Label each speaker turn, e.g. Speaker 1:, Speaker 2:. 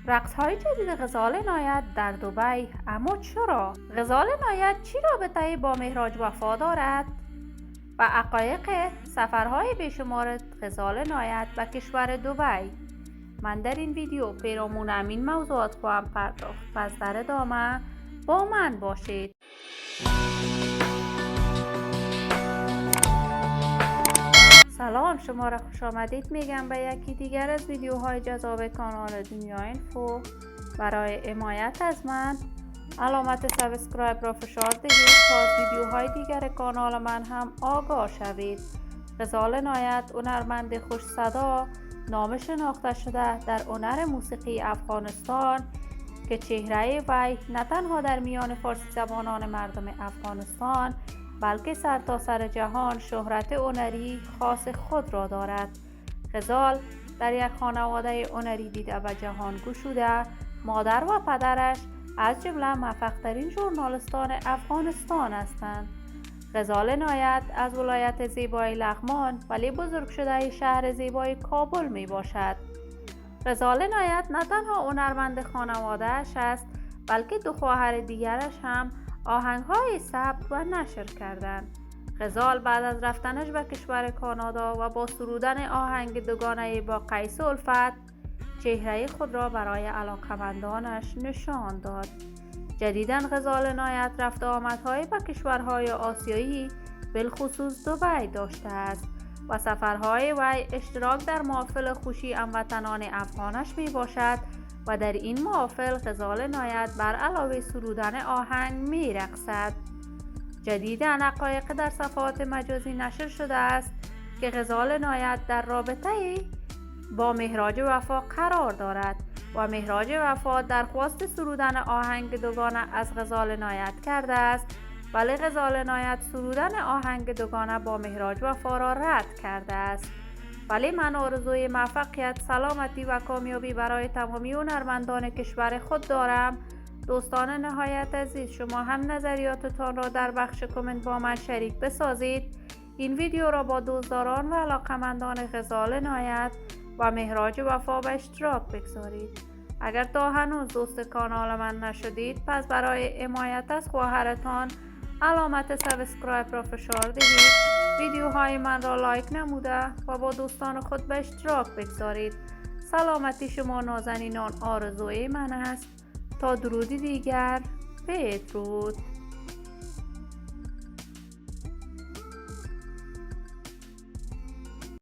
Speaker 1: رقص‌های جدید غزال نایت در دبی، اما چرا؟ غزال نایت چی رابطه‌ای با مهراج وفا دارد؟ و حقایق سفرهای بیشمار غزال نایت به کشور دبی. من در این ویدیو پیرامون همین موضوعات خواهم پرداخت. پس در ادامه با من باشید. سلام، شما را خوش آمدید میگم به یکی دیگر از ویدیوهای جذاب کانال دنیا اینفو. برای حمایت از من علامت سابسکرایب را فشار دهید تا از ویدیوهای دیگر کانال من هم آگاه شوید. غزال نایت هنرمند خوش صدا نام شناخته شده در هنر موسیقی افغانستان که چهره وی نه تنها در میان فارسی زبانان مردم افغانستان بلکه سرتاسر جهان شهرت هنری خاص خود را دارد. غزال در یک خانواده هنری دیده و جهان گشوده، مادر و پدرش از جمله موفق‌ترین ژورنالیستان افغانستان هستند. غزال نایت از ولایت زیبای لغمان ولی بزرگ شده شهر زیبای کابل می باشد. غزال نایت نه تنها هنرمند خانواده‌اش است بلکه دو خواهر دیگرش هم آهنگ‌های ثبت و نشر کردند. غزال بعد از رفتنش به کشور کانادا و با سرودن آهنگ دوگانه با قیس الفت چهره خود را برای علاقمندانش نشان داد. جدیداً غزال نایت رفت آمدهای به کشورهای آسیایی بالخصوص دبی داشته است و سفرهای وی اشتراک در محافل خوشی هموطنان افغانش می باشد و در این محافل غزال نایت بر علاوه سرودن آهنگ می رقصد. جدیداً حقایق در صفحات مجازی نشر شده است که غزال نایت در رابطه با مهراج وفا قرار دارد و مهراج وفا درخواست سرودن آهنگ دوگانه از غزال نایت کرده است، ولی غزال نایت سرودن آهنگ دوگانه با مهراج وفا را رد کرده است. ولی من آرزوی موفقیت، سلامتی و کامیابی برای تمامی هنرمندان کشور خود دارم. دوستان نهایت عزیز، شما هم نظریاتتان را در بخش کامنت با من شریک بسازید. این ویدیو را با دوستداران و علاقمندان غزال نایت و مهراج وفا به اشتراک بگذارید. اگر تا هنوز دوست کانال من نشدید، پس برای حمایت از خواهرتان علامت سابسکرایب را فشار دهید، ویدیوهای من را لایک نموده و با دوستان خود به اشتراک بگذارید. سلامتی شما نازنینان آرزوی من است. تا درودی دیگر، بدرود.